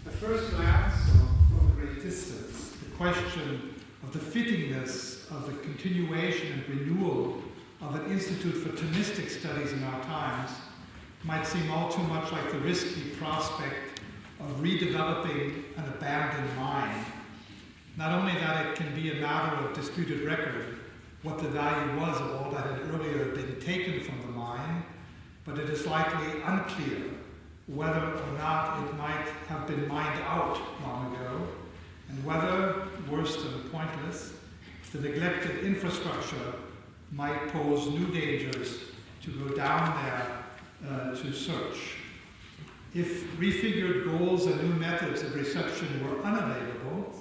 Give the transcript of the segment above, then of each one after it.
At first glance, from a great distance, the question of the fittingness of the continuation and renewal of an institute for Thomistic studies in our times might seem all too much like the risky prospect of redeveloping an abandoned mind. Not only that it can be a matter of disputed record what the value was of all that had earlier been taken from the mind, but it is likely unclear whether or not it might have been mined out long ago, and whether, worse than pointless, the neglected infrastructure might pose new dangers to go down there to search. If refigured goals and new methods of reception were unavailable,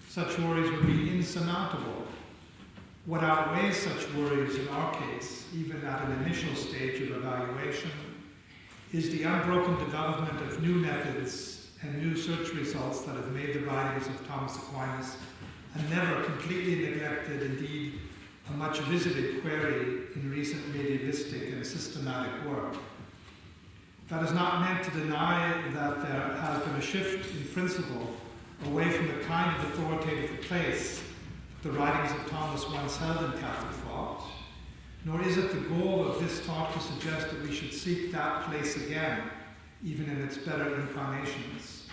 such worries would be insurmountable. What outweighs such worries in our case, even at an initial stage of evaluation, is the unbroken development of new methods and new search results that have made the writings of Thomas Aquinas a never completely neglected, indeed a much visited query in recent mediavistic and systematic work. That is not meant to deny that there has been a shift in principle away from the kind of authoritative place the writings of Thomas once held in Catholic thought, nor is it the goal of this talk to suggest that we should seek that place again, even in its better incarnations.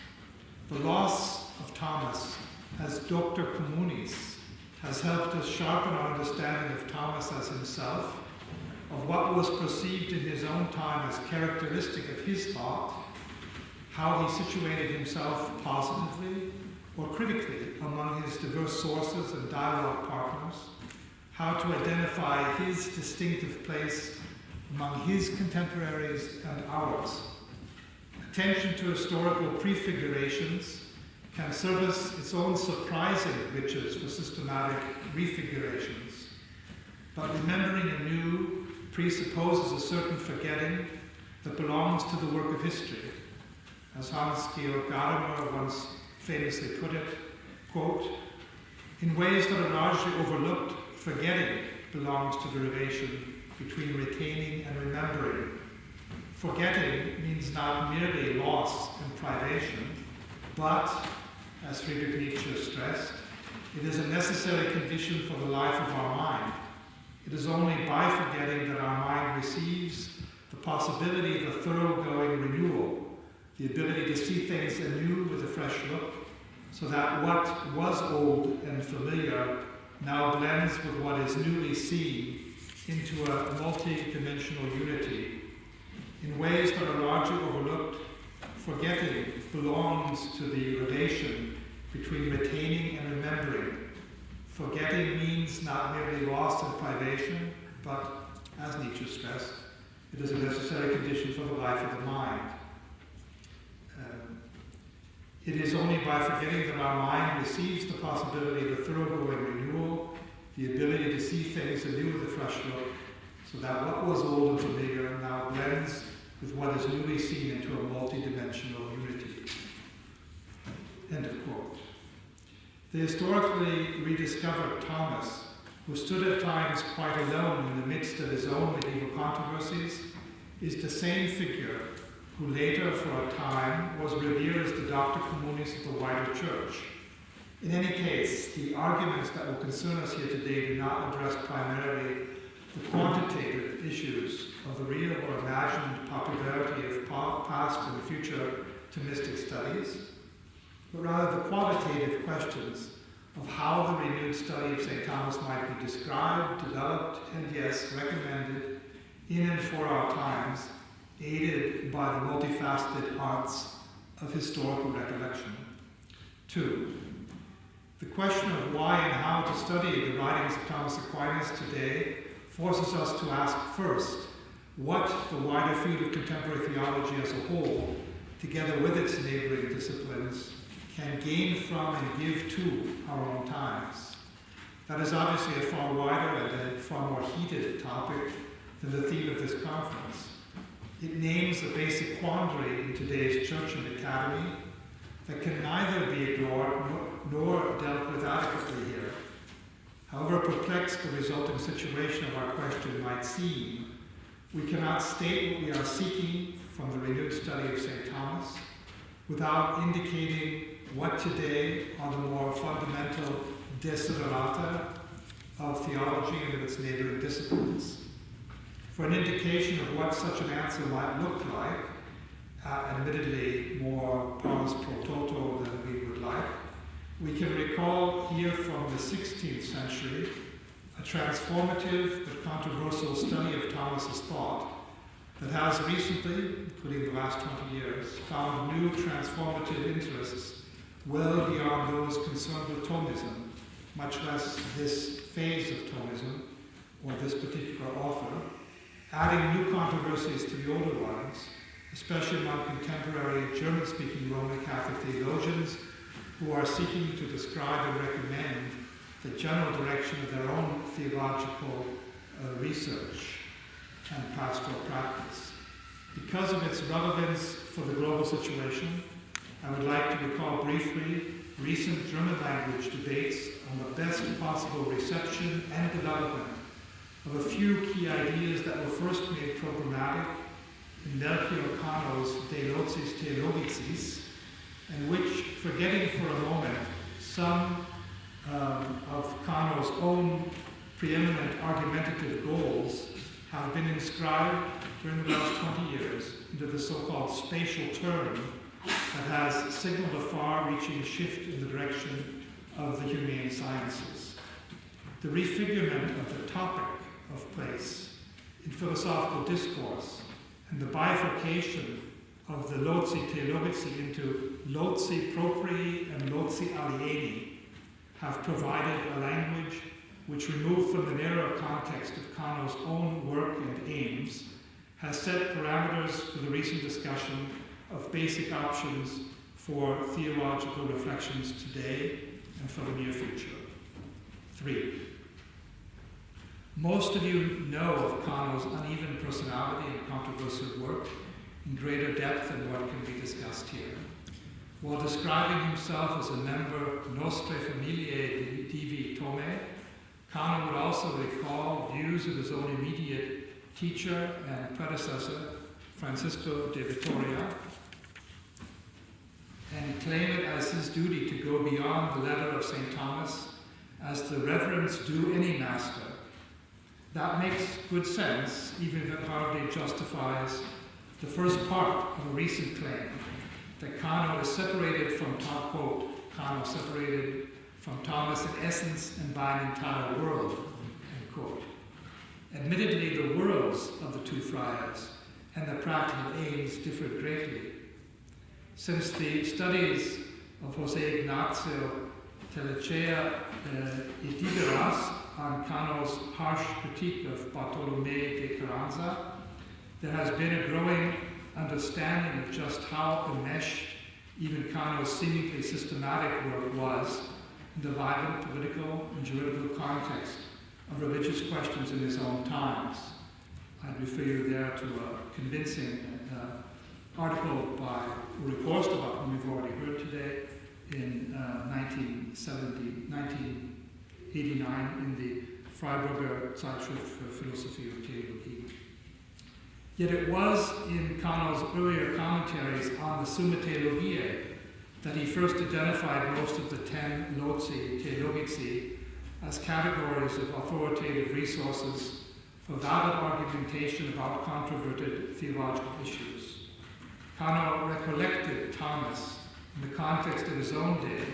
The loss of Thomas as Doctor Communis has helped us sharpen our understanding of Thomas as himself, of what was perceived in his own time as characteristic of his thought, how he situated himself positively or critically among his diverse sources and dialogue partners, how to identify his distinctive place among his contemporaries and ours. Attention to historical prefigurations can service its own surprising riches for systematic refigurations, but remembering anew presupposes a certain forgetting that belongs to the work of history. As Hans-Georg Gadamer once famously put it, quote, "In ways that are largely overlooked, forgetting belongs to the relation between retaining and remembering. Forgetting means not merely loss and privation, but, as Friedrich Nietzsche stressed, it is a necessary condition for the life of our mind. It is only by forgetting that our mind receives the possibility of a thoroughgoing renewal, the ability to see things anew with a fresh look, so that what was old and familiar now blends with what is newly seen into a multi-dimensional unity. In ways that are largely overlooked, forgetting belongs to the relation between retaining and remembering. Forgetting means not merely loss and privation, but, as Nietzsche stressed, it is a necessary condition for the life of the mind. It is only by forgetting that our mind receives the possibility of a thoroughgoing renewal, the ability to see things anew with a fresh look, so that what was old and familiar now blends with what is newly seen into a multi-dimensional unity." End of quote. The historically rediscovered Thomas, who stood at times quite alone in the midst of his own medieval controversies, is the same figure who later, for a time, was revered as the Doctor Communis of the wider church. In any case, the arguments that will concern us here today do not address primarily the quantitative issues of the real or imagined popularity of past and future Thomistic studies, but rather the qualitative questions of how the renewed study of St. Thomas might be described, developed, and yes, recommended in and for our times, aided by the multifaceted arts of historical recollection. 2. The question of why and how to study the writings of Thomas Aquinas today forces us to ask first what the wider field of contemporary theology as a whole, together with its neighboring disciplines, can gain from and give to our own times. That is obviously a far wider and a far more heated topic than the theme of this conference. It names a basic quandary in today's church and academy that can neither be ignored nor dealt with adequately here. However perplexed the resulting situation of our question might seem, we cannot state what we are seeking from the renewed study of St. Thomas, without indicating what today are the more fundamental desiderata of theology and of its neighboring disciplines. For an indication of what such an answer might look like, admittedly more pars pro toto than we would like, we can recall here from the 16th century a transformative but controversial study of Thomas's thought that has recently, including the last 20 years, found new transformative interests well beyond those concerned with Thomism, much less this phase of Thomism or this particular author, adding new controversies to the older ones, especially among contemporary German-speaking Roman Catholic theologians who are seeking to describe and recommend the general direction of their own theological research and pastoral practice. Because of its relevance for the global situation, I would like to recall briefly recent German language debates on the best possible reception and development of a few key ideas that were first made programmatic in Melchior Cano's De Locis Theologicis, and which, forgetting for a moment some of Cano's own preeminent argumentative goals, have been inscribed during the last 20 years into the so-called spatial turn that has signaled a far-reaching shift in the direction of the humane sciences. The refigurement of the topic of place in philosophical discourse and the bifurcation of the Loci Theologici into Loci Proprii and Loci Alieni have provided a language which, removed from the narrow context of Cano's own work and aims, has set parameters for the recent discussion of basic options for theological reflections today and for the near future. 3. Most of you know of Cano's uneven personality and controversial work in greater depth than what can be discussed here. While describing himself as a member Nostrae Familiae Divi Tome, Cano would also recall views of his own immediate teacher and predecessor, Francisco de Vitoria, and claim it as his duty to go beyond the letter of St. Thomas as the reverence due any master. That makes good sense, even if it hardly justifies the first part of a recent claim that Cano is separated from, quote, Cano separated from Thomas in essence and by an entire world, end quote. Admittedly, the worlds of the two friars and their practical aims differed greatly. Since the studies of Jose Ignacio Telechea y Tiberas on Cano's harsh critique of Bartolomé de Carranza, there has been a growing understanding of just how enmeshed even Cano's seemingly systematic work was in the vibrant political and juridical context of religious questions in his own times. I'd refer you there to a convincing article by Uri Forstova, whom we've already heard today, in 1989 in the Fribourg Zeitschrift für Philosophie und Theologie. Yet it was in Cano's earlier commentaries on the Summa Theologiae that he first identified most of the 10 Loci Theologici as categories of authoritative resources for valid argumentation about controverted theological issues. Cano recollected Thomas in the context of his own day,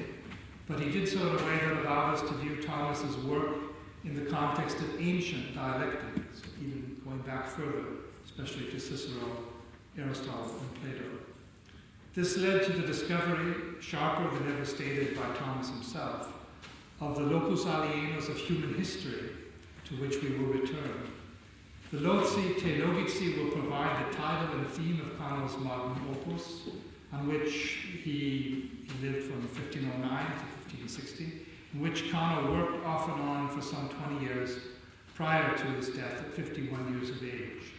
but he did so in a way that allowed us to view Thomas's work in the context of ancient dialectic, so even going back further, especially to Cicero, Aristotle, and Plato. This led to the discovery, sharper than ever stated by Thomas himself, of the locus alienos of human history, to which we will return. The Loci Theologici will provide the title and theme of Cano's modern opus, on which he lived from 1509 to 1560, in which Cano worked off and on for some 20 years prior to his death at 51 years of age.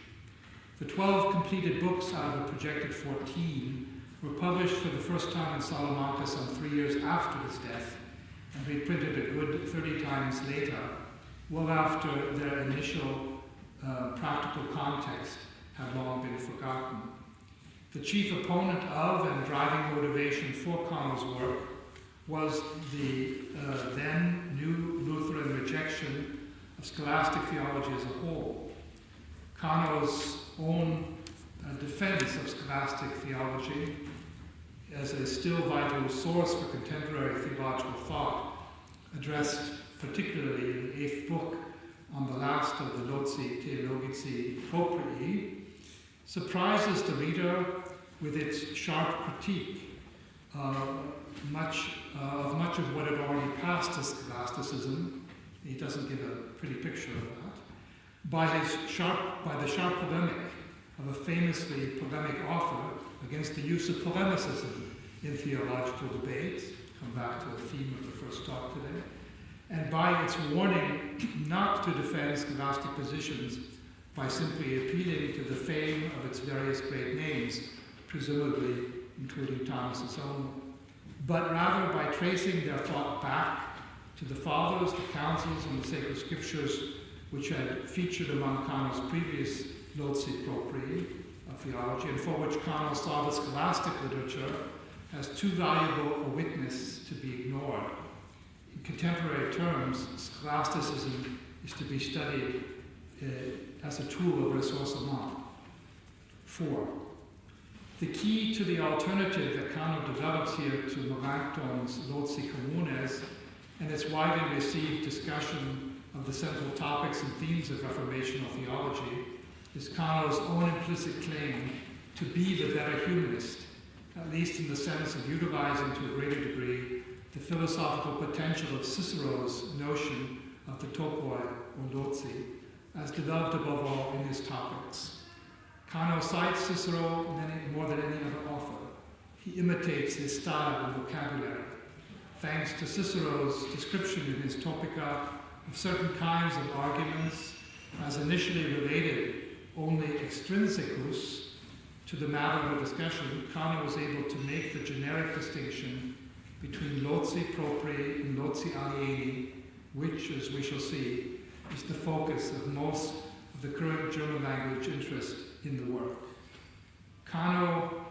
The 12 completed books out of a projected 14 were published for the first time in Salamanca some 3 years after his death, and reprinted a good 30 times later, well after their initial practical context had long been forgotten. The chief opponent of and driving motivation for Cano's work was the then new Lutheran rejection of scholastic theology as a whole. Cano's own defense of scholastic theology as a still vital source for contemporary theological thought, addressed particularly in the 8th book on the last of the Loci Theologici Proprii, surprises the reader with its sharp critique of much of what had already passed as scholasticism. He doesn't give a pretty picture of that. By the sharp polemic of a famously polemic author against the use of polemicism in theological debates, come back to the theme of the first talk today, and by its warning not to defend scholastic positions by simply appealing to the fame of its various great names, presumably including Thomas's own, but rather by tracing their thought back to the fathers, the councils, and the sacred scriptures which had featured among Cano's previous Loci Proprii of theology, and for which Cano saw the scholastic literature as too valuable a witness to be ignored. In contemporary terms, scholasticism is to be studied as a tool of ressourcement. 4. The key to the alternative that Cano develops here to Melanchthon's Loci Communes and its widely received discussion of the central topics and themes of Reformational theology is Cano's own implicit claim to be the better humanist, at least in the sense of utilizing to a greater degree the philosophical potential of Cicero's notion of the topoi or loci, as developed above all in his topics. Cano cites Cicero more than any other author. He imitates his style and vocabulary. Thanks to Cicero's description in his Topica of certain kinds of arguments as initially related only extrinsicus to the matter of discussion, Cano was able to make the generic distinction between loci proprii and loci alieni, which, as we shall see, is the focus of most of the current German language interest in the work. Cano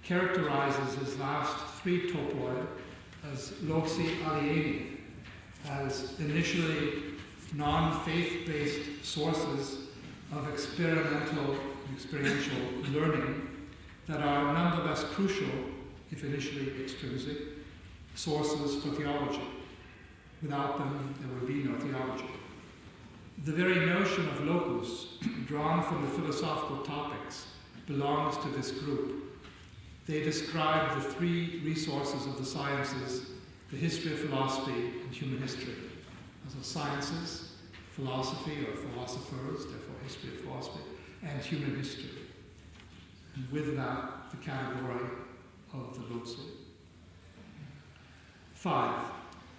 characterizes his last 3 topoi as loci alieni, as initially non-faith-based sources of experiential learning that are nonetheless crucial, if initially extrinsic, sources for theology. Without them, there would be no theology. The very notion of locus, drawn from the philosophical topics, belongs to this group. They describe the 3 resources of the sciences, the history of philosophy and human history. So sciences, philosophy or philosophers, therefore history of philosophy, and human history. And with that, the category of the Loci. 5.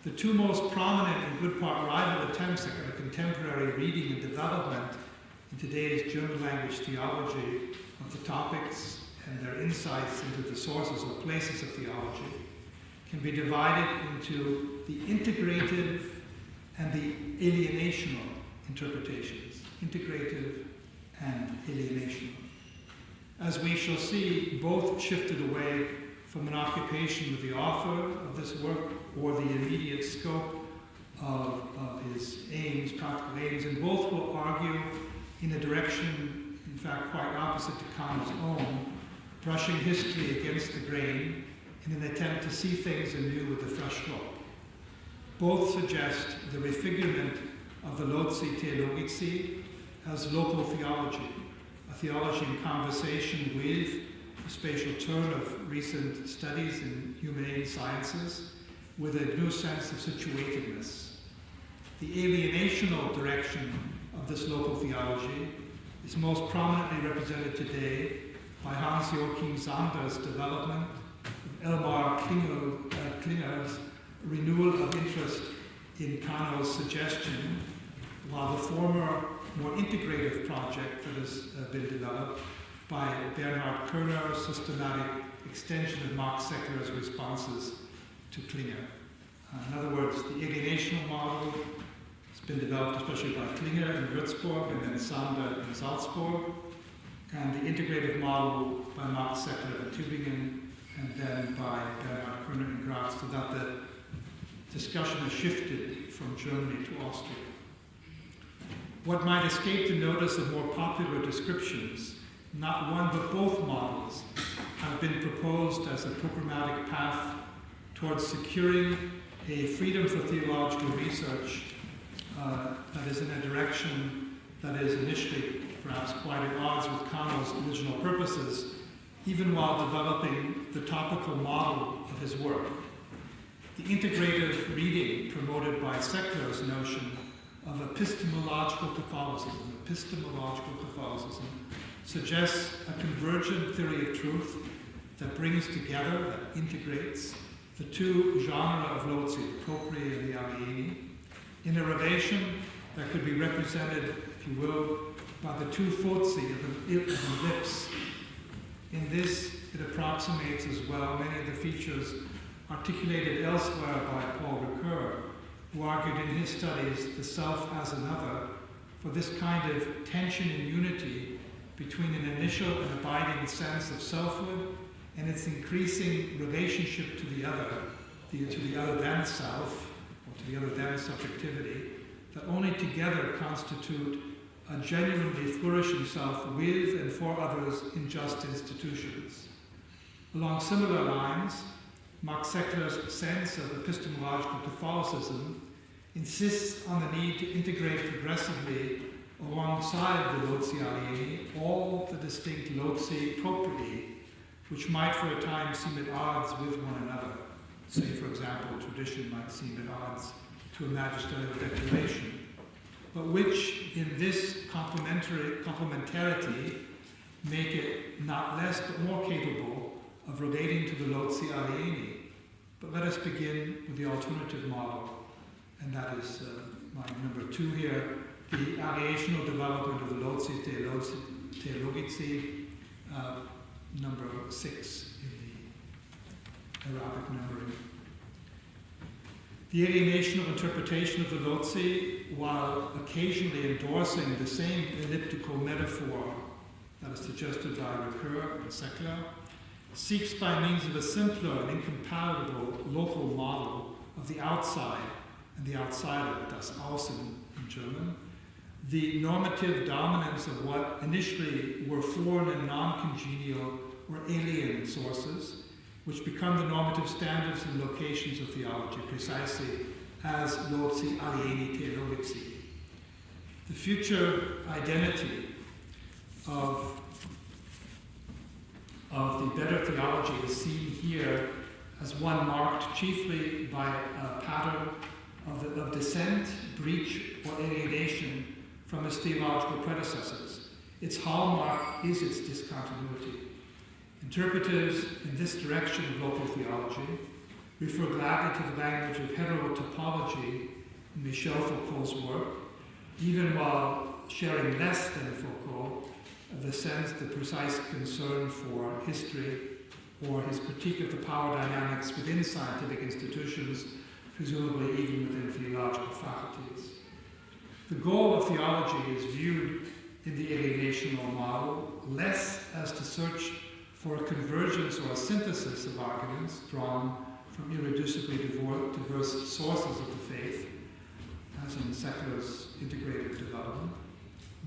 The 2 most prominent and good part rival attempts at a contemporary reading and development in today's German language theology of the topics and their insights into the sources or places of theology can be divided into the integrative and the alienational interpretations. Integrative and alienational. As we shall see, both shifted away from an occupation with the author of this work or the immediate scope of his aims, practical aims, and both will argue in a direction, in fact, quite opposite to Cano's own, brushing history against the grain in an attempt to see things anew with a fresh look. Both suggest the refigurement of the Loci Theologici as local theology, a theology in conversation with a spatial turn of recent studies in humane sciences with a new sense of situatedness. The alienational direction of this local theology is most prominently represented today by Hans-Joachim Sander's development of Elmar Klinger's renewal of interest in Cano's suggestion, while the former, more integrative project that has been developed by Bernhard Körner's systematic extension of Max Secker's responses to Klinger. In other words, the alienational model has been developed especially by Klinger in Würzburg and then Sander in Salzburg, and the integrative model by Max Seckler in Tübingen, and then by Bernhard Körner in Graz, so that the discussion has shifted from Germany to Austria. What might escape the notice of more popular descriptions, not one but both models have been proposed as a programmatic path towards securing a freedom for theological research that is in a direction that is initially perhaps quite at odds with Kano's original purposes, even while developing the topical model of his work. The integrative reading promoted by Seckler's notion of epistemological Catholicism suggests a convergent theory of truth that brings together, that integrates, the two genera of loci, the proprii and the alieni, in a relation that could be represented, if you will, by the two foci of the lips. In this, it approximates as well many of the features articulated elsewhere by Paul Ricoeur, who argued in his studies the self as another for this kind of tension and unity between an initial and abiding sense of selfhood and its increasing relationship to the other than self, or to the other than subjectivity, that only together constitute a genuinely flourishing self with and for others in just institutions. Along similar lines, Max Seckler's sense of epistemological Catholicism insists on the need to integrate progressively alongside the loci alieni all the distinct loci proprii, which might for a time seem at odds with one another. Say, for example, tradition might seem at odds to a magisterial declaration, but which in this complementarity make it not less but more capable of relating to the loci alieni. But let us begin with the alternative model, and that is my number 2 here, the alienational development of the loci theologici, number 6 in the Arabic numbering. The alienational interpretation of the loci, while occasionally endorsing the same elliptical metaphor that is suggested by Ricoeur and Seckler, seeks by means of a simpler and incompatible local model of the outside and the outsider, das Außen in German, the normative dominance of what initially were foreign and non-congenial or alien sources, which become the normative standards and locations of theology, precisely as loci alieni theologici. The future identity of the better theology is seen here as one marked chiefly by a pattern of dissent, breach, or alienation from its theological predecessors. Its hallmark is its discontinuity. Interpreters in this direction of local theology refer gladly to the language of heterotopology in Michel Foucault's work, even while sharing less than Foucault of the sense, the precise concern for history, or his critique of the power dynamics within scientific institutions, presumably even within theological faculties. The goal of theology is viewed in the alienational model less as to search for a convergence or a synthesis of arguments drawn from irreducibly diverse sources of the faith, as in Seckler's integrated development,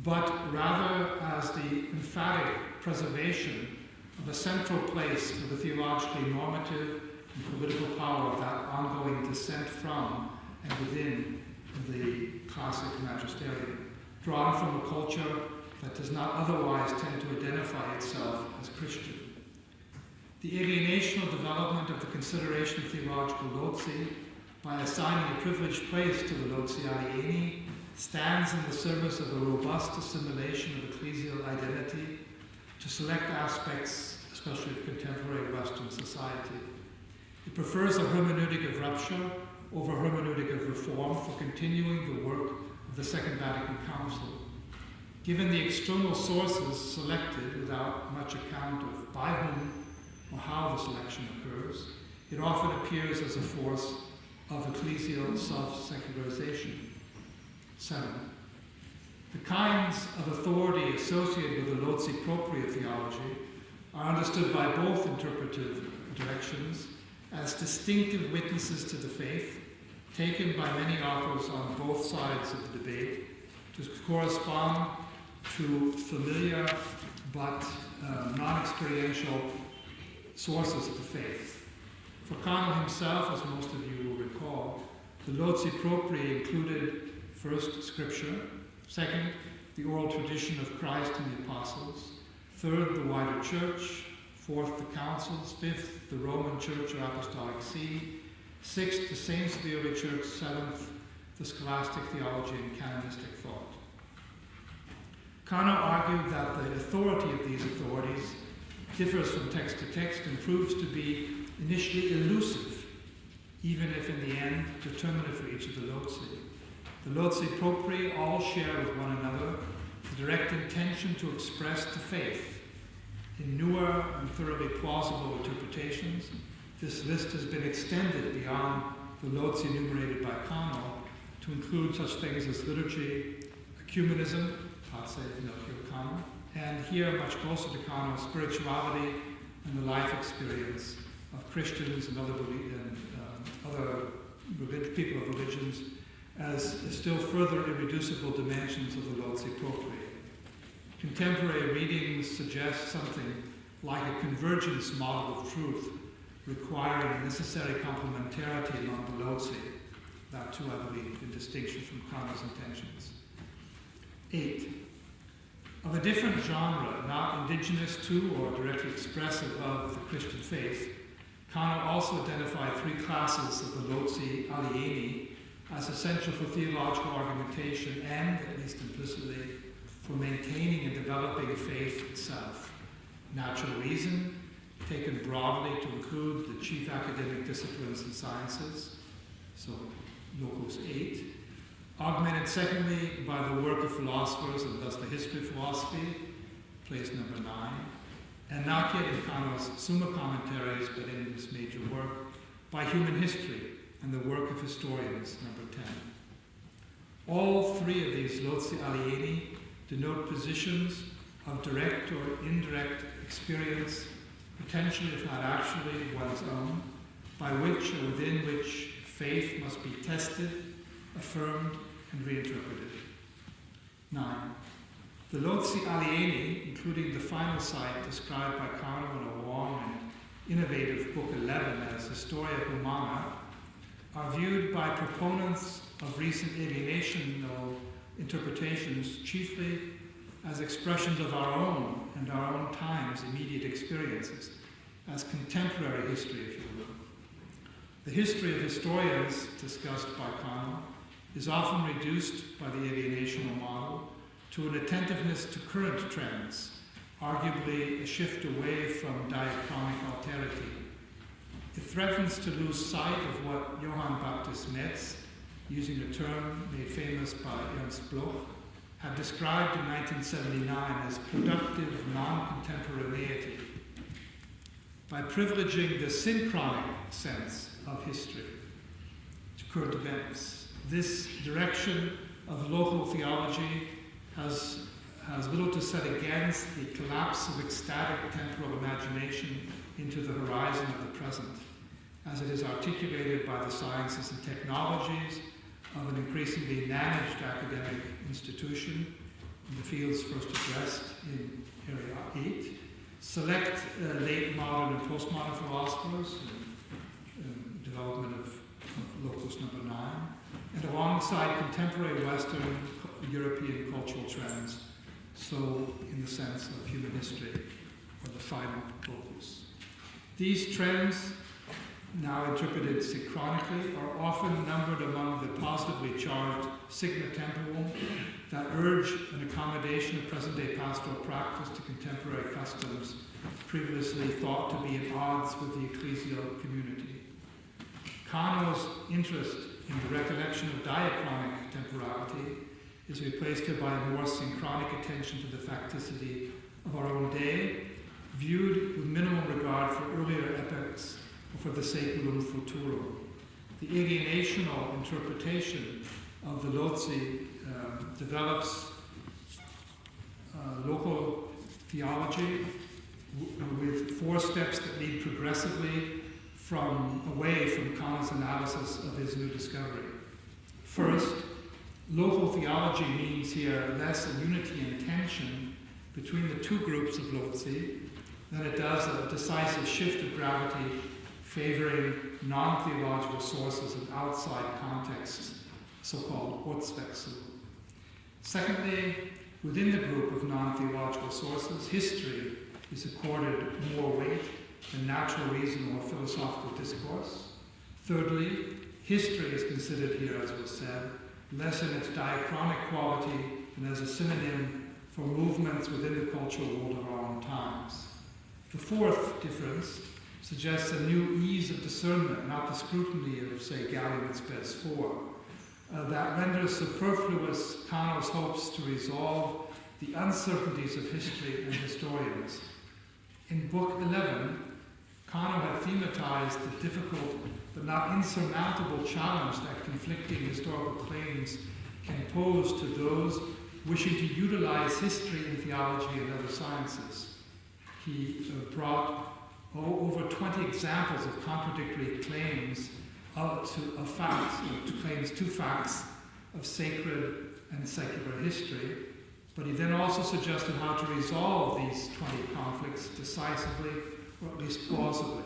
but rather as the emphatic preservation of a central place for the theologically normative and political power of that ongoing descent from and within the classic magisterium, drawn from a culture that does not otherwise tend to identify itself as Christian. The alienational development of the consideration of theological loci, by assigning a privileged place to the loci alieni, stands in the service of a robust assimilation of ecclesial identity to select aspects, especially of contemporary Western society. It prefers a hermeneutic of rupture over hermeneutic of reform for continuing the work of the Second Vatican Council. Given the external sources selected without much account of by whom or how the selection occurs, it often appears as a force of ecclesial self-secularization. 7. The kinds of authority associated with the loci propria theology are understood by both interpretive directions as distinctive witnesses to the faith, taken by many authors on both sides of the debate to correspond to familiar but non-experiential sources of the faith. For Cano himself, as most of you will recall, the loci propria included first, Scripture; second, the oral tradition of Christ and the apostles; third, the wider church; fourth, the councils; fifth, the Roman Church or Apostolic See; sixth, the saints of the early church; seventh, the scholastic theology and canonistic thought. Cano argued that the authority of these authorities differs from text to text and proves to be initially elusive, even if in the end determinative for each of the loci. The loci propria all share with one another the direct intention to express the faith. In newer and thoroughly plausible interpretations, this list has been extended beyond the loci enumerated by Cano to include such things as liturgy, ecumenism, and here, much closer to Cano, spirituality and the life experience of Christians and other people of religions as still further irreducible dimensions of the loci propria. Contemporary readings suggest something like a convergence model of truth, requiring necessary complementarity among the loci, that too, I believe, in distinction from Cano's intentions. 8. Of a different genre, not indigenous to or directly expressive of the Christian faith, Cano also identified three classes of the loci alieni as essential for theological argumentation and, at least implicitly, for maintaining and developing faith itself. Natural reason, taken broadly to include the chief academic disciplines and sciences, so locus 8. Augmented secondly by the work of philosophers and thus the history of philosophy, place number 9. And not yet in Cano's Summa commentaries, but in this major work, by human history and the work of historians, number 10. All three of these loci alieni denote positions of direct or indirect experience, potentially if not actually one's own, by which or within which faith must be tested, affirmed, and reinterpreted. 9. The loci alieni, including the final site described by Cano in a long and innovative book 11 as Historia Humana, are viewed by proponents of recent alienational interpretations chiefly as expressions of our own and our own time's immediate experiences, as contemporary history, if you will. The history of historians discussed by Cano is often reduced by the alienational model to an attentiveness to current trends, arguably a shift away from diachronic alterity. It threatens to lose sight of what Johann Baptist Metz, using a term made famous by Ernst Bloch, had described in 1979 as productive non-contemporaneity. By privileging the synchronic sense of history to current events, this direction of local theology has little to set against the collapse of ecstatic temporal imagination into the horizon of the present, as it is articulated by the sciences and technologies of an increasingly managed academic institution in the fields first addressed in area 8, select late modern and postmodern philosophers, development of locus number 9, and alongside contemporary Western European cultural trends, so in the sense of human history, or the final locus. These trends, now interpreted synchronically, are often numbered among the positively charged sigma temporal that urge an accommodation of present-day pastoral practice to contemporary customs previously thought to be at odds with the ecclesial community. Cano's interest in the recollection of diachronic temporality is replaced here by a more synchronic attention to the facticity of our own day, viewed with minimal regard for earlier epochs or for the saeculum futurum. The alienational interpretation of the loci develops local theology with 4 steps that lead progressively away from Kant's analysis of his new discovery. First, local theology means here less a unity and tension between the 2 groups of Lotzi than it does a decisive shift of gravity favoring non-theological sources and outside contexts, so-called Ortswechsel. Secondly, within the group of non-theological sources, history is accorded more weight than natural reason or philosophical discourse. Thirdly, history is considered here, as was said, less in its diachronic quality than as a synonym for movements within the cultural world of our own times. The fourth difference suggests a new ease of discernment, not the scrutiny of, say, Gallium et Spes 4, that renders superfluous Kano's hopes to resolve the uncertainties of history and historians. In Book 11, Kano had thematized the difficult but not insurmountable challenge that conflicting historical claims can pose to those wishing to utilize history in theology and other sciences. He brought over 20 examples of contradictory claims to facts of sacred and secular history, but he then also suggested how to resolve these 20 conflicts decisively, or at least plausibly.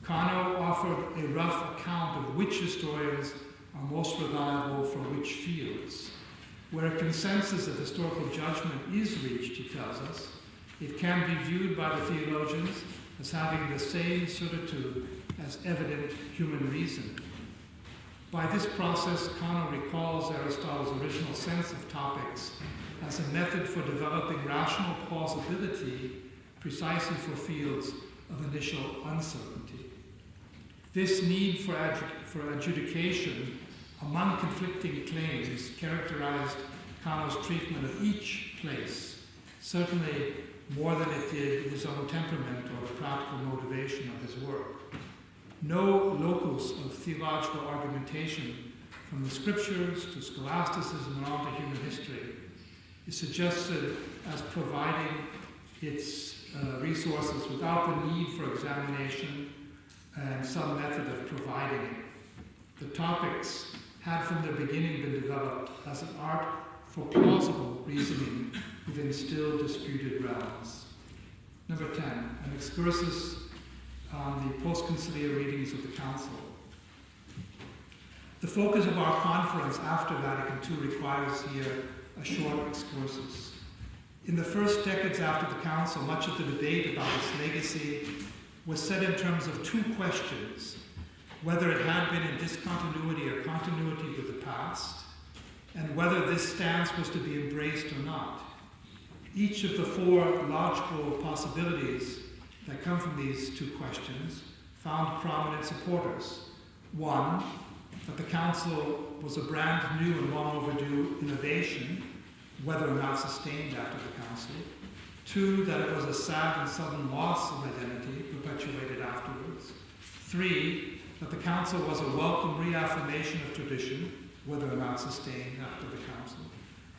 Kano offered a rough account of which historians are most reliable for which fields. Where a consensus of historical judgment is reached, he tells us, it can be viewed by the theologians as having the same certitude as evident human reason. By this process, Kano recalls Aristotle's original sense of topics as a method for developing rational plausibility precisely for fields of initial uncertainty. This need for adjudication among conflicting claims characterized Kano's treatment of each place, certainly more than it did his own temperament or the practical motivation of his work. No locus of theological argumentation, from the scriptures to scholasticism and on to human history, is suggested as providing its resources without the need for examination and some method of providing it. The topics had from the beginning been developed as an art for plausible reasoning within still disputed realms. Number 10, an excursus on the post-conciliar readings of the Council. The focus of our conference after Vatican II requires here a short excursus. In the first decades after the Council, much of the debate about its legacy was set in terms of 2 questions: whether it had been in discontinuity or continuity with the past, and whether this stance was to be embraced or not. Each of the 4 logical possibilities that come from these 2 questions found prominent supporters. 1, that the Council was a brand new and long overdue innovation, whether or not sustained after the Council. 2, that it was a sad and sudden loss of identity perpetuated afterwards. 3, that the Council was a welcome reaffirmation of tradition, whether or not sustained after the Council.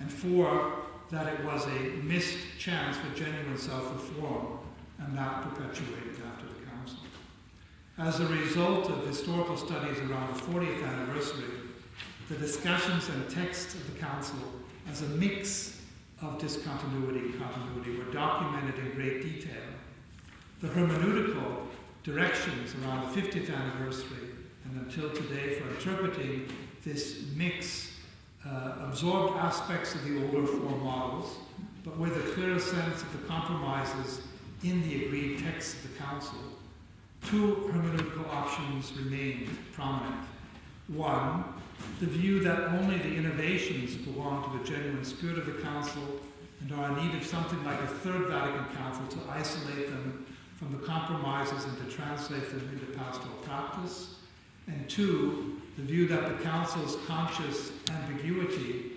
And 4, that it was a missed chance for genuine self-reform, and not perpetuated after the Council. As a result of historical studies around the 40th anniversary, the discussions and texts of the Council as a mix of discontinuity and continuity were documented in great detail. The hermeneutical directions around the 50th anniversary and until today for interpreting this mix absorbed aspects of the older 4 models, but with a clear sense of the compromises in the agreed text of the Council. 2 hermeneutical options remained prominent. 1, the view that only the innovations belong to the genuine spirit of the Council and are in need of something like a 3rd Vatican Council to isolate them from the compromises and to translate them into pastoral practice. And 2, the view that the Council's conscious ambiguity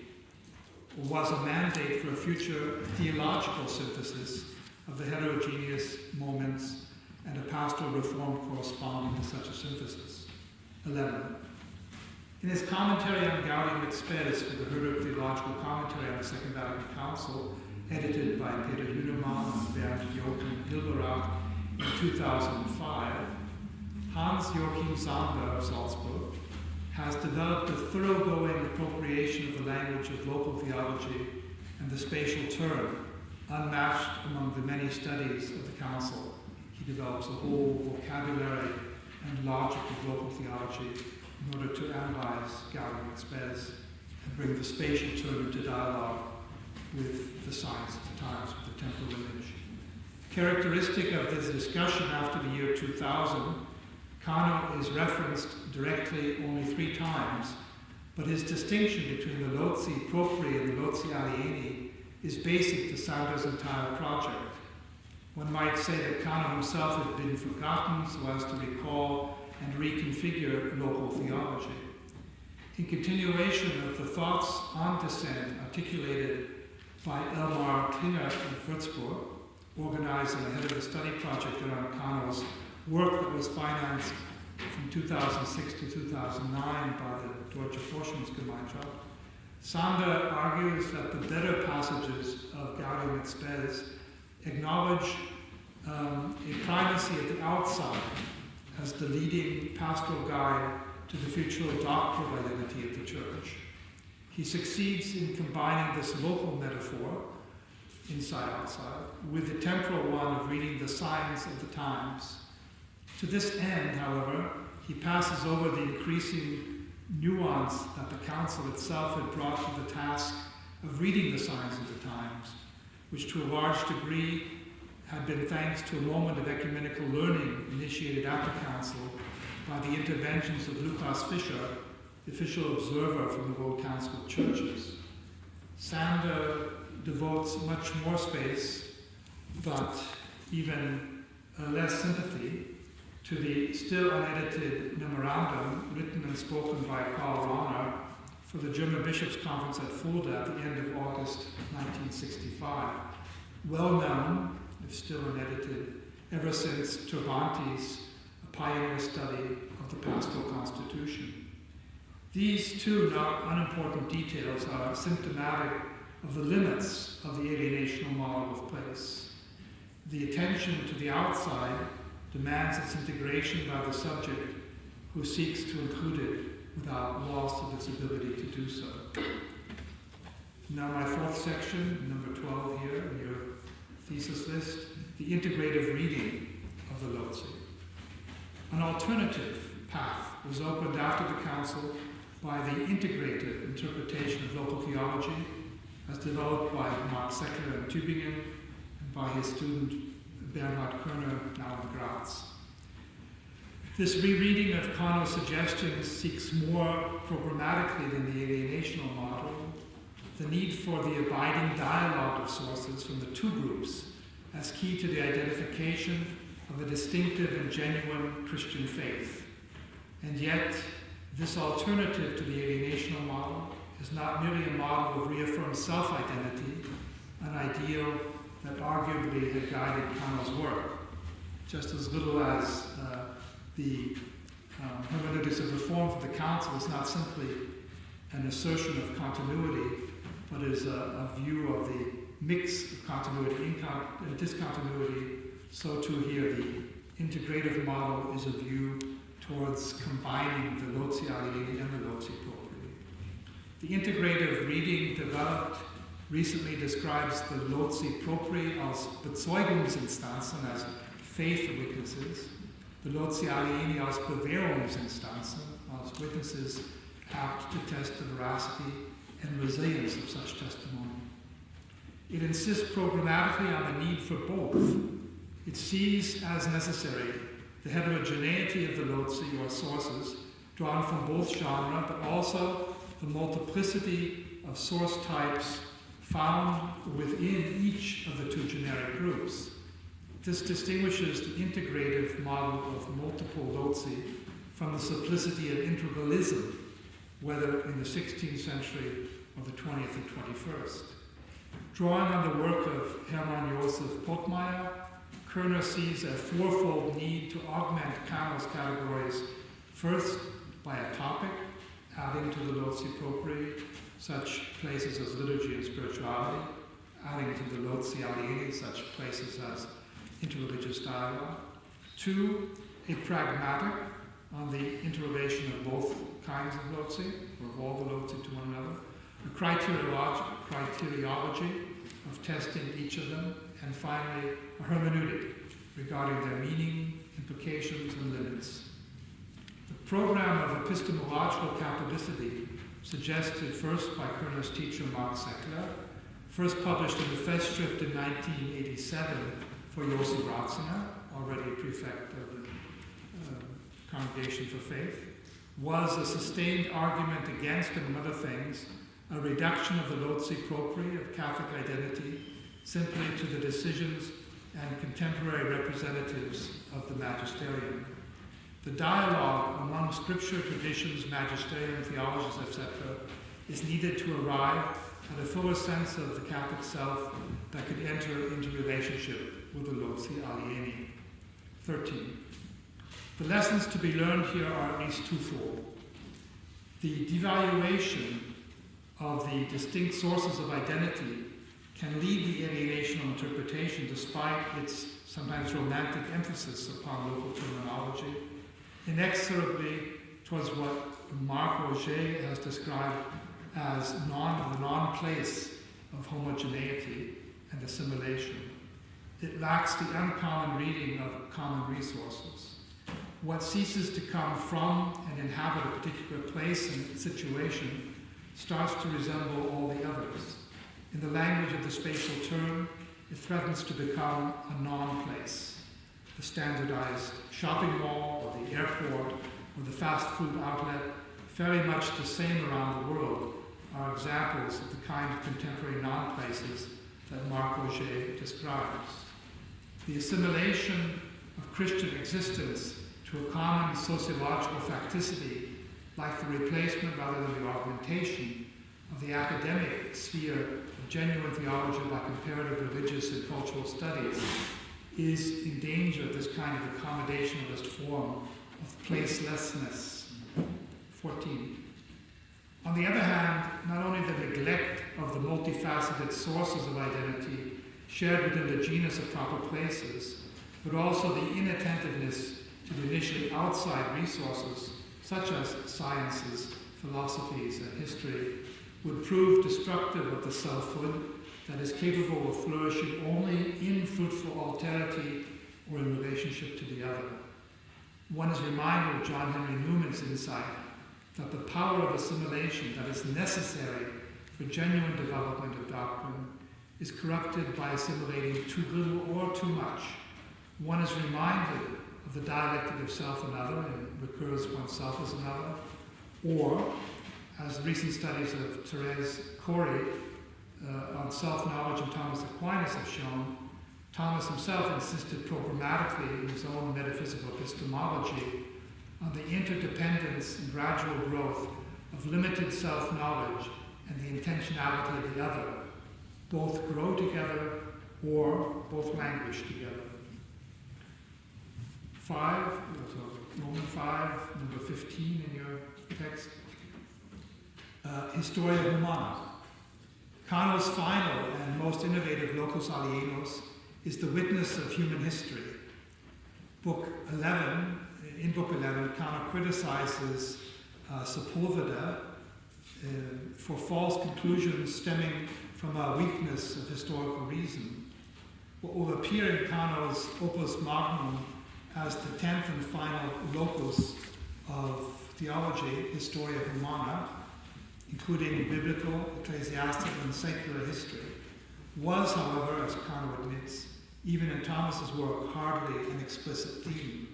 was a mandate for a future theological synthesis of the heterogeneous moments and a pastoral reform corresponding to such a synthesis. 11. In his commentary on Gaudium et Spes for the Heidelberg Theological Commentary on the Second Vatican Council, edited by Peter Hünemann and Bernd Joachim Hilberach in 2005, Hans-Joachim Sander of Salzburg has developed a thoroughgoing appropriation of the language of local theology and the spatial term, unmatched among the many studies of the Council. He develops a whole vocabulary and logic of local theology in order to analyze Gaudium et Spes and bring the spatial term into dialogue with the signs of the times, with the temporal image. Characteristic of this discussion after the year 2000, Kano is referenced directly only 3 times, but his distinction between the Loci Propri and the Loci Alieni is basic to Sander's entire project. One might say that Kano himself had been forgotten so as to recall and reconfigure local theology. In continuation of the thoughts on dissent articulated by Elmar Klinger of Würzburg, organized and head of the study project around Kano's work that was financed from 2006 to 2009 by the Deutsche Forschungsgemeinschaft, Sander argues that the better passages of Gaudium et Spes acknowledge a primacy at the outside as the leading pastoral guide to the future doctrinal identity of the Church. He succeeds in combining this local metaphor, inside-outside, with the temporal one of reading the signs of the times. To this end, however, he passes over the increasing nuance that the Council itself had brought to the task of reading the signs of the times, which to a large degree had been thanks to a moment of ecumenical learning initiated at the Council by the interventions of Lukas Fischer, the official observer from the World Council of Churches. Sander devotes much more space, but even less sympathy, to the still unedited memorandum written and spoken by Karl Rahner for the German Bishops' Conference at Fulda at the end of August 1965. Well known, if still unedited, ever since Turbanti's pioneer study of the Pastoral Constitution. These two not unimportant details are symptomatic of the limits of the alienational model of place. The attention to the outside demands its integration by the subject who seeks to include it without loss of its ability to do so. Now my 4th section, number 12 here in your thesis list, the integrative reading of the Loci. An alternative path was opened after the Council by the integrative interpretation of local theology as developed by Mark Seckler in Tübingen and by his student Bernhard Körner, now in Graz. This rereading of Kano's suggestions seeks more programmatically than the alienational model the need for the abiding dialogue of sources from the two groups as key to the identification of a distinctive and genuine Christian faith. And yet, this alternative to the alienational model is not merely a model of reaffirmed self-identity, an ideal that arguably had guided Kano's work, just as little as the hermeneutics of reform for the Council is not simply an assertion of continuity, but is a view of the mix of continuity and discontinuity. So too here, the integrative model is a view towards combining the Loci Alieni and the Loci Propri. The integrative reading developed recently describes the Loci Propri as Bezeugungsinstanzen, as faith witnesses, the Loci Alieni as Bewährungsinstanzen, as witnesses apt to test the veracity and resilience of such testimony. It insists programmatically on the need for both. It sees as necessary the heterogeneity of the Loci, or sources, drawn from both genres, but also the multiplicity of source types found within each of the two generic groups. This distinguishes the integrative model of multiple Loci from the simplicity of integralism, whether in the 16th century or the 20th and 21st. Drawing on the work of Hermann Josef Pottmeyer, Körner sees a fourfold need to augment Kano's categories, first by a topic, adding to the Loci Propri such places as liturgy and spirituality, adding to the Lozi Alieni such places as interreligious dialogue. 2, a pragmatic on the interrelation of both kinds of Lozi, or of all the Lozi to one another. A criteriology of testing each of them. And finally, a hermeneutic regarding their meaning, implications, and limits. The program of epistemological Catholicity, suggested first by Körner's teacher Mark Seckler, first published in the Festschrift in 1987 for Josi Ratzinger, already prefect of the Congregation for Faith, was a sustained argument against, among other things, a reduction of the Lozi propria of Catholic identity simply to the decisions and contemporary representatives of the magisterium. The dialogue among scripture, traditions, magisterium, theologies, etc., is needed to arrive at a fuller sense of the Catholic self that could enter into relationship with the Lozi Alieni. 13. The lessons to be learned here are at least twofold. The devaluation of the distinct sources of identity can lead the alienational interpretation despite its sometimes romantic emphasis upon local terminology, inexorably towards what Marc Roger has described as the non-place of homogeneity and assimilation. It lacks the uncommon reading of common resources. What ceases to come from and inhabit a particular place and situation starts to resemble all the others. In the language of the spatial term, it threatens to become a non-place. The standardized shopping mall, or the airport, or the fast food outlet, very much the same around the world, are examples of the kind of contemporary non-places that Marc Roger describes. The assimilation of Christian existence to a common sociological facticity, like the replacement rather than the augmentation of the academic sphere of genuine theology by comparative religious and cultural studies, is in danger of this kind of accommodationalist form of placelessness. 14. On the other hand, not only the neglect of the multifaceted sources of identity shared within the genus of proper places, but also the inattentiveness to the initially outside resources, such as sciences, philosophies, and history, would prove destructive of the selfhood that is capable of flourishing only in fruitful alterity or in relationship to the other. One is reminded of John Henry Newman's insight that the power of assimilation that is necessary for genuine development of doctrine is corrupted by assimilating too little or too much. One is reminded of the dialectic of self and other and recurs oneself as another, or, as recent studies of Therese Corey on self-knowledge and Thomas Aquinas have shown, Thomas himself insisted programmatically in his own metaphysical epistemology on the interdependence and gradual growth of limited self-knowledge and the intentionality of the other, both grow together or both languish together. 5, Roman 5, number 15 in your text. Historia Humana. Cano's final and most innovative locus alienos is the witness of human history. In Book 11, Cano criticizes Sepulveda for false conclusions stemming from a weakness of historical reason. What will appear in Cano's opus magnum as the 10th and final locus of theology, Historia Humana, including biblical, ecclesiastical, and secular history, was, however, as Cano admits, even in Thomas's work, hardly an explicit theme.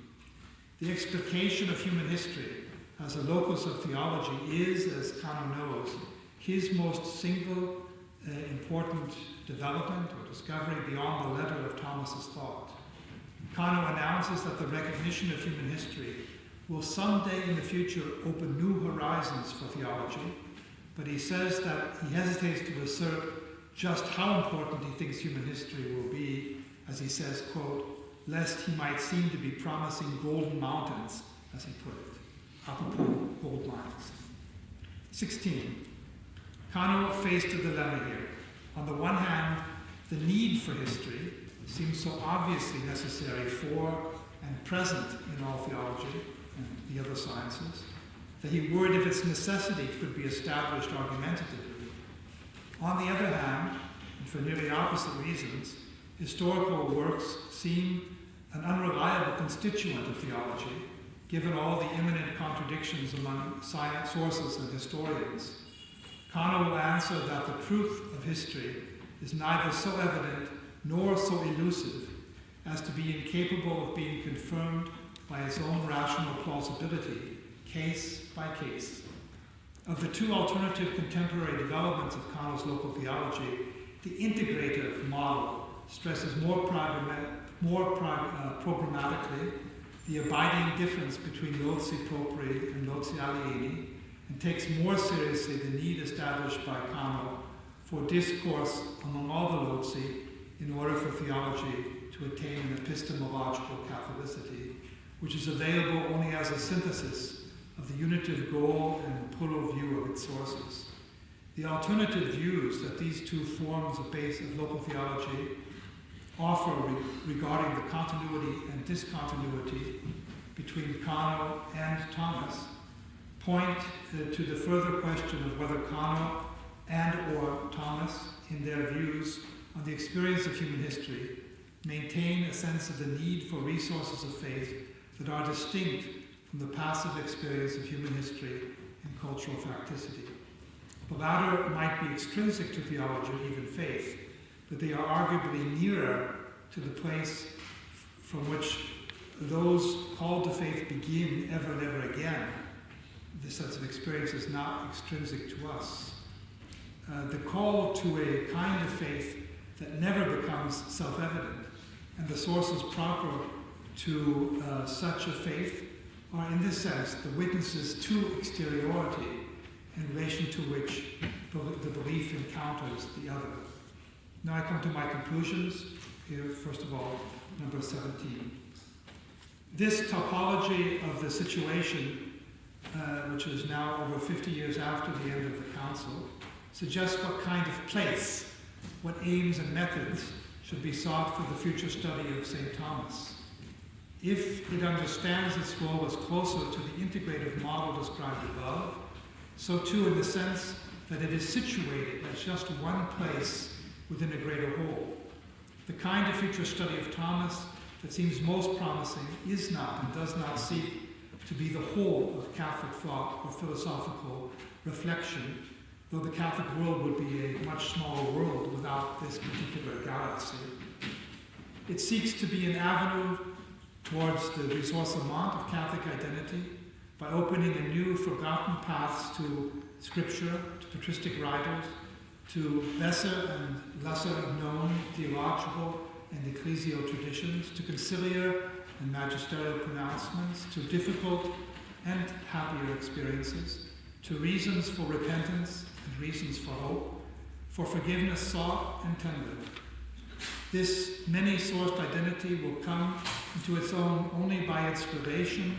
The explication of human history as a locus of theology is, as Cano knows, his most single important development or discovery beyond the letter of Thomas's thought. Cano announces that the recognition of human history will someday in the future open new horizons for theology, but he says that he hesitates to assert just how important he thinks human history will be, as he says, quote, lest he might seem to be promising golden mountains, as he put it, apropos gold mines. 16. Cano faced a dilemma here. On the one hand, the need for history seems so obviously necessary for and present in all theology and the other sciences, that he worried if its necessity could be established argumentatively. On the other hand, and for nearly opposite reasons, historical works seem an unreliable constituent of theology, given all the imminent contradictions among science sources and historians. Kano will answer that the truth of history is neither so evident nor so elusive as to be incapable of being confirmed by its own rational plausibility, case by case. Of the two alternative contemporary developments of Kano's local theology, the integrative model stresses more programmatically the abiding difference between loci proprii and loci alieni, and takes more seriously the need established by Kano for discourse among all the loci in order for theology to attain an epistemological Catholicity, which is available only as a synthesis of the unitive goal and plural view of its sources. The alternative views that these two forms of base of local theology offer regarding the continuity and discontinuity between Kano and Thomas point to the further question of whether Kano and or Thomas, in their views on the experience of human history, maintain a sense of the need for resources of faith that are distinct from the passive experience of human history and cultural facticity. The latter might be extrinsic to theology, even faith, but they are arguably nearer to the place from which those called to faith begin ever and ever again. This sense of experience is not extrinsic to us. The call to a kind of faith that never becomes self-evident, and the sources proper to such a faith are, in this sense, the witnesses to exteriority in relation to which the belief encounters the other. Now I come to my conclusions. Here, first of all, number 17. This topology of the situation, which is now over 50 years after the end of the Council, suggests what kind of place, what aims and methods should be sought for the future study of St. Thomas. If it understands its role as closer to the integrative model described above, so too in the sense that it is situated as just one place within a greater whole. The kind of future study of Thomas that seems most promising is not and does not seek to be the whole of Catholic thought or philosophical reflection, though the Catholic world would be a much smaller world without this particular galaxy. It seeks to be an avenue towards the ressourcement of Catholic identity by opening anew forgotten paths to scripture, to patristic writers, to lesser and lesser known theological and ecclesial traditions, to conciliar and magisterial pronouncements, to difficult and happier experiences, to reasons for repentance and reasons for hope, for forgiveness sought and tendered. This many-sourced identity will come into its own only by its relation,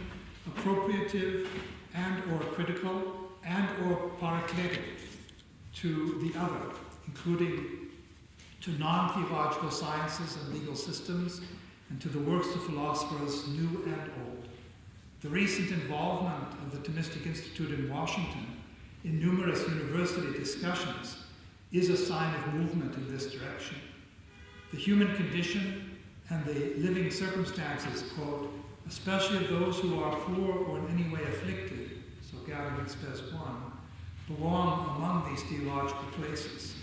appropriative and or critical and or paracletic to the other, including to non-theological sciences and legal systems, and to the works of philosophers new and old. The recent involvement of the Thomistic Institute in Washington in numerous university discussions is a sign of movement in this direction. The human condition and the living circumstances, quote, especially of those who are poor or in any way afflicted, so Gathering Spes 1, belong among these theological places.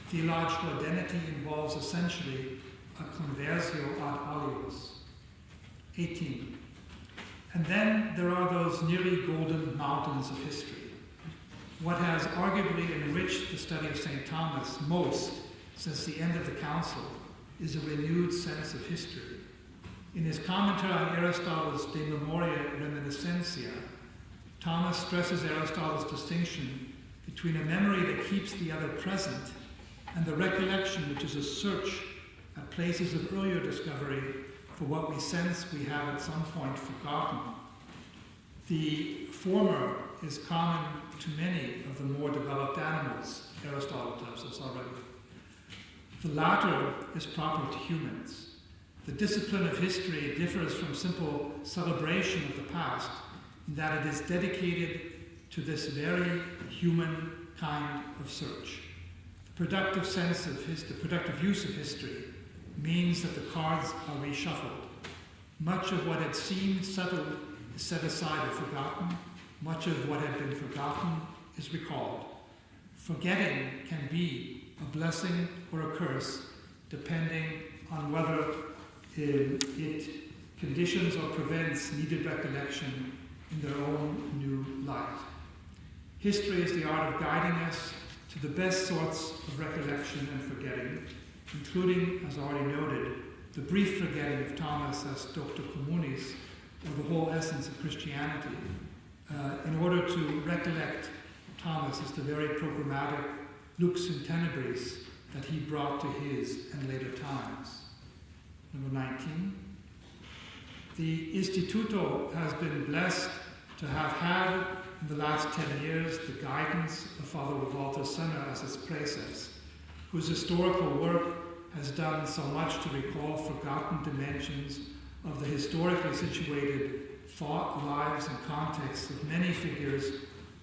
Theological identity involves essentially a conversio ad alios. 18. And then there are those nearly golden mountains of history. What has arguably enriched the study of St. Thomas most since the end of the Council is a renewed sense of history. In his commentary on Aristotle's De Memoria Reminiscentia, Thomas stresses Aristotle's distinction between a memory that keeps the other present and the recollection, which is a search at places of earlier discovery for what we sense we have at some point forgotten. The former is common to many of the more developed animals, Aristotle tells us already. The latter is proper to humans. The discipline of history differs from simple celebration of the past in that it is dedicated to this very human kind of search. The productive use of history means that the cards are reshuffled. Much of what had seemed settled is set aside or forgotten. Much of what had been forgotten is recalled. Forgetting can be a blessing or a curse, depending on whether it conditions or prevents needed recollection in their own new light. History is the art of guiding us to the best sorts of recollection and forgetting, including, as already noted, the brief forgetting of Thomas as doctor communis, or the whole essence of Christianity, in order to recollect Thomas as the very programmatic lux in tenebris that he brought to his and later times. Number 19. The Instituto has been blessed to have had in the last 10 years the guidance of Father Walter Senner as its praeses, whose historical work has done so much to recall forgotten dimensions of the historically situated thought, lives, and contexts of many figures,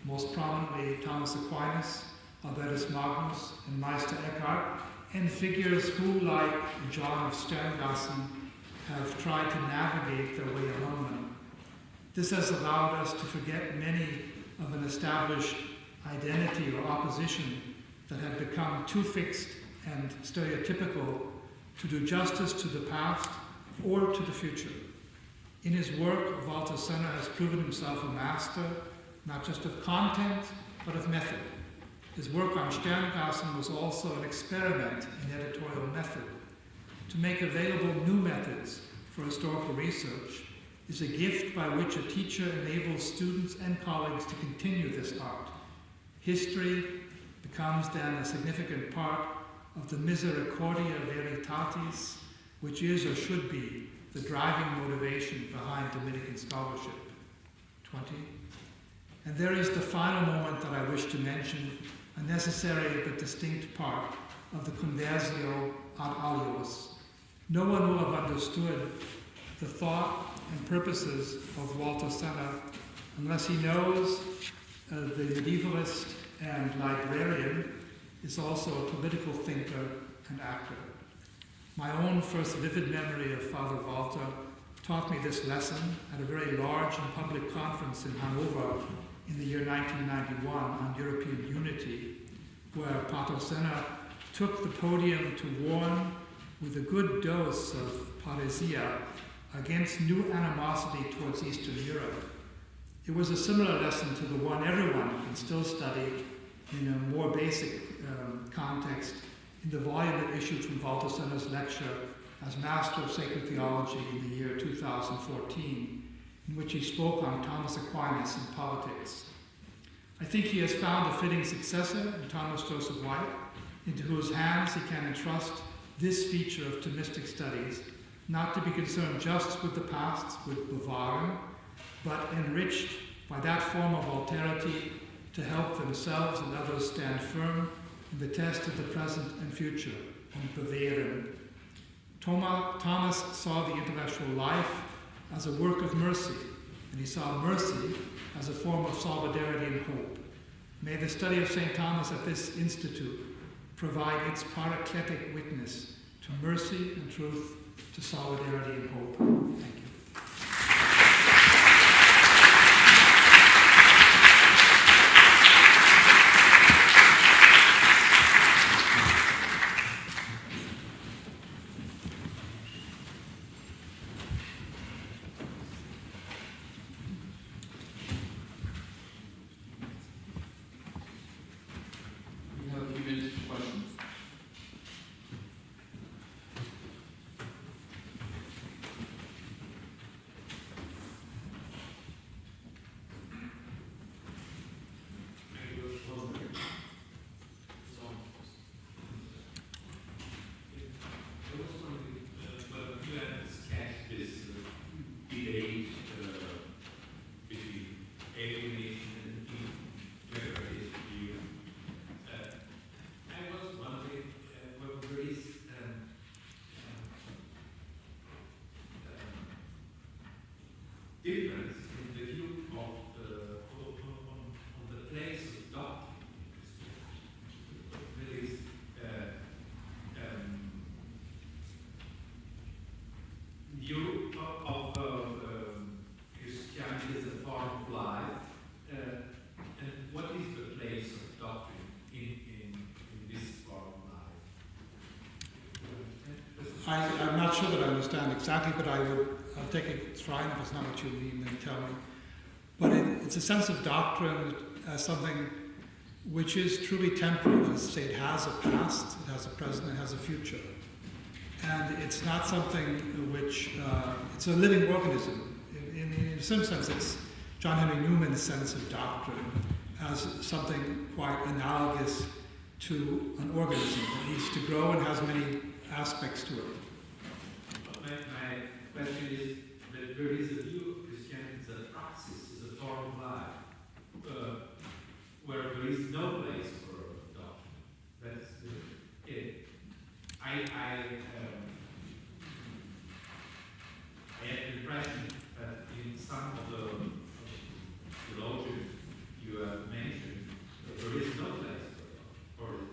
most prominently Thomas Aquinas, Albertus Magnus, and Meister Eckhart, and figures who, like John of Sterngassen, have tried to navigate their way among them. This has allowed us to forget many of an established identity or opposition that had become too fixed and stereotypical to do justice to the past or to the future. In his work, Walter Senner has proven himself a master, not just of content, but of method. His work on Sterngassen was also an experiment in editorial method. To make available new methods for historical research is a gift by which a teacher enables students and colleagues to continue this art. History becomes then a significant part of the misericordia veritatis, which is or should be the driving motivation behind Dominican scholarship. 20. And there is the final moment that I wish to mention, a necessary but distinct part of the conversio ad alios. No one will have understood the thought and purposes of Walter Senner unless he knows the medievalist and librarian is also a political thinker and actor. My own first vivid memory of Father Walter taught me this lesson at a very large and public conference in Hanover in the year 1991 on European unity, where Pater Senner took the podium to warn with a good dose of paresia against new animosity towards Eastern Europe. It was a similar lesson to the one everyone can still study in a more basic context in the volume that issued from Walter Senner's lecture as Master of Sacred Theology in the year 2014, in which he spoke on Thomas Aquinas and politics. I think he has found a fitting successor in Thomas Joseph White, into whose hands he can entrust this feature of Thomistic studies, not to be concerned just with the past, with bewahren, but enriched by that form of alterity to help themselves and others stand firm in the test of the present and future, and bewähren. Thomas saw the intellectual life as a work of mercy, and he saw mercy as a form of solidarity and hope. May the study of St. Thomas at this institute provide its paracletic witness to mercy and truth, to solidarity and hope. Thank you. I was wondering, what is of life. And what is the place of doctrine in this form of life? I'm not sure that I understand exactly, but I'll take a try, and if it's not what you mean, then tell me. But it's a sense of doctrine as something which is truly temporal. That is to say, it has a past, it has a present, it has a future. And it's not something which, it's a living organism. In some sense, it's John Henry Newman's sense of doctrine as something quite analogous to an organism that needs to grow and has many aspects to it. My question is that there is a view of Christianity that praxis is a form of life, where there is no place for doctrine. That's it. I had the impression that in some of the theologians you have mentioned, there is no place for doctrine.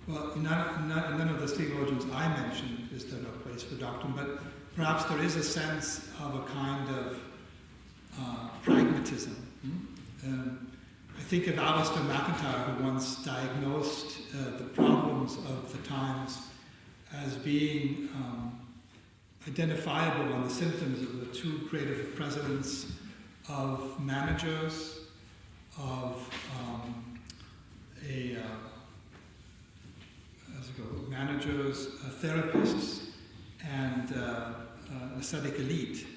Well, none of the theologians I mentioned is there no place for doctrine, but perhaps there is a sense of a kind of pragmatism. I think of Alistair MacIntyre, who once diagnosed the problems of the times as being identifiable on the symptoms of the two creative presidents of managers, of therapists, and an ascetic elite.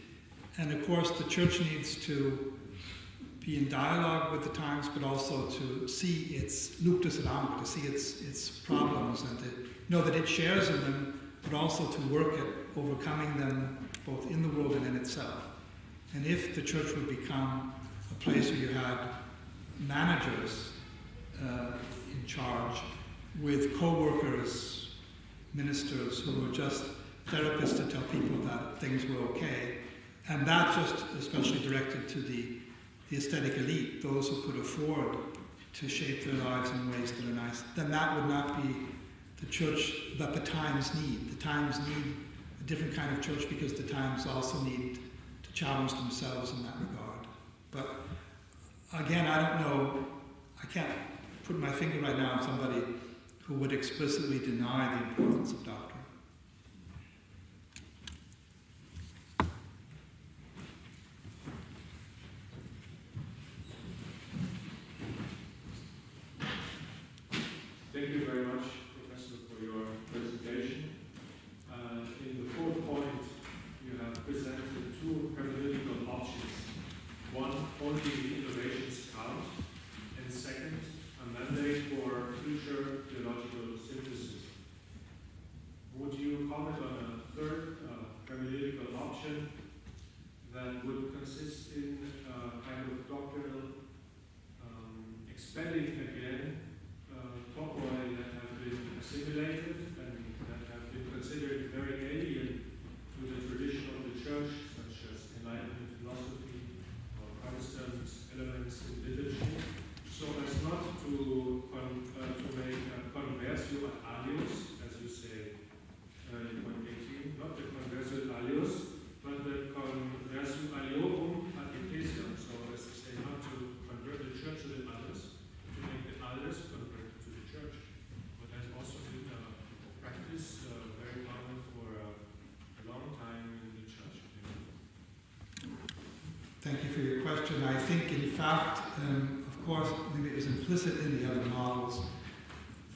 And of course, the church needs to be in dialogue with the times, but also to see its luctus ad amicum, to see its problems, and to know that it shares in them, but also to work at overcoming them both in the world and in itself. And if the church would become a place where you had managers in charge with co-workers, ministers who were just therapists to tell people that things were okay, and that just especially directed to the aesthetic elite, those who could afford to shape their lives in ways that are nice, then that would not be the church that the times need. The times need a different kind of church because the times also need to challenge themselves in that regard. But again, I don't know, I can't put my finger right now on somebody who would explicitly deny the importance of doctrine. Thank you very much, Professor, for your presentation. In the fourth point, you have presented two hermeneutical options. One, only the innovations count, and second, a mandate for future theological synthesis. Would you comment on a third hermeneutical option that would consist in a kind of doctrinal expelling again topoi that have been assimilated and that have been considered very alien to the tradition of the church, such as Enlightenment philosophy or Protestant elements in liturgy, so as not to make a conversio ad alios, as you say in point 18, not the conversio ad alios, but the conversio aliorum ad ecclesiam, so as to say not to convert the church to the others, to make the others convert to the church. But has also been a practice very common for a long time in the church. Thank you for your question. I think, in fact, of course, maybe it was implicit in the other models,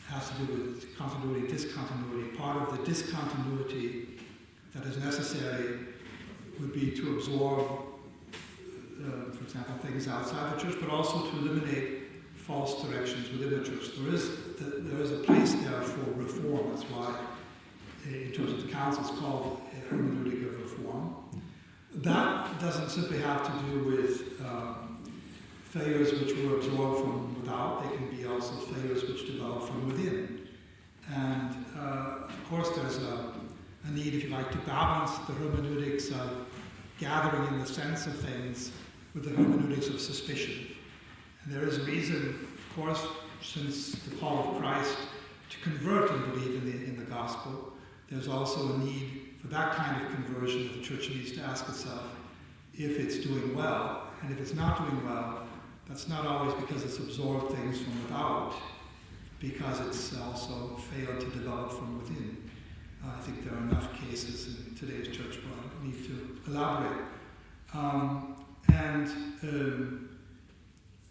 has to do with continuity, discontinuity. Part of the discontinuity that is necessary would be to absorb, for example, things outside the church, but also to eliminate false directions within the church. There is a place there for reform. That's why, in terms of the council, it's called a hermeneutic of reform. That doesn't simply have to do with failures which were absorbed from without. They can be also failures which develop from within. And of course, there's a need, if you like, to balance the hermeneutics of gathering in the sense of things with the hermeneutics of suspicion. And there is a reason, of course, since the call of Christ to convert and believe in the gospel, there's also a need for that kind of conversion that the church needs to ask itself, if it's doing well. And if it's not doing well, that's not always because it's absorbed things from without, because it's also failed to develop from within. I think there are enough cases in today's church where I need to elaborate.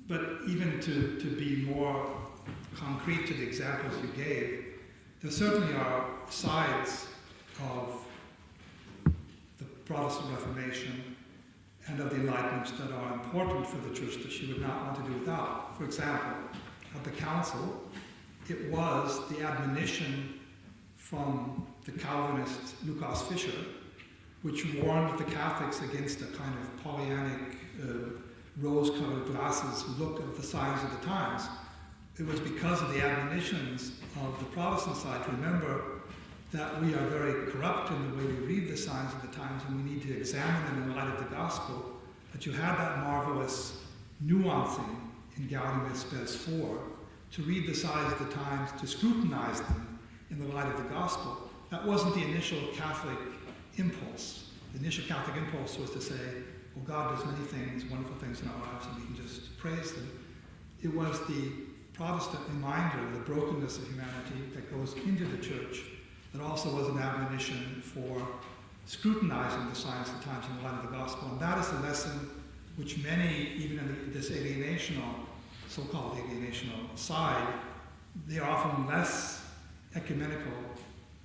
But even to be more concrete to the examples you gave, there certainly are sides of the Protestant Reformation and of the Enlightenment that are important for the church that she would not want to do without. For example, at the council, it was the admonition from the Calvinist Lukas Fischer, which warned the Catholics against a kind of Pollyannic, rose-colored glasses look of the signs of the times. It was because of the admonitions of the Protestant side to remember that we are very corrupt in the way we read the signs of the times, and we need to examine them in the light of the gospel, that you had that marvelous nuancing in Gaudium et Spes 4, to read the signs of the times, to scrutinize them in the light of the gospel. That wasn't the initial Catholic impulse. The initial Catholic impulse was to say, well, God does many things, wonderful things in our lives, and we can just praise them. It was the Protestant reminder of the brokenness of humanity that goes into the church that also was an admonition for scrutinizing the signs of the times in the light of the gospel. And that is the lesson which many, even in this alienational, so-called alienational side, they are often less ecumenical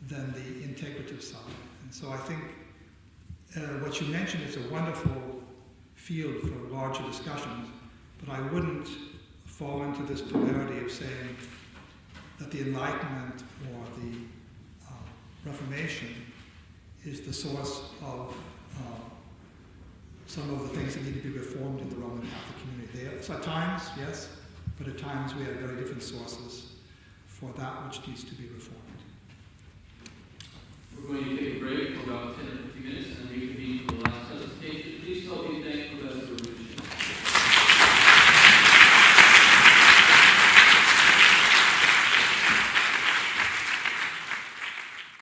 than the integrative side. And so I think what you mentioned is a wonderful field for larger discussions, but I wouldn't fall into this polarity of saying that the Enlightenment or the Reformation is the source of some of the things that need to be reformed in the Roman Catholic community. So at times, yes, but at times we have very different sources for that which needs to be reformed. We're going to take a break for about 10 or 15 minutes and then reconvene.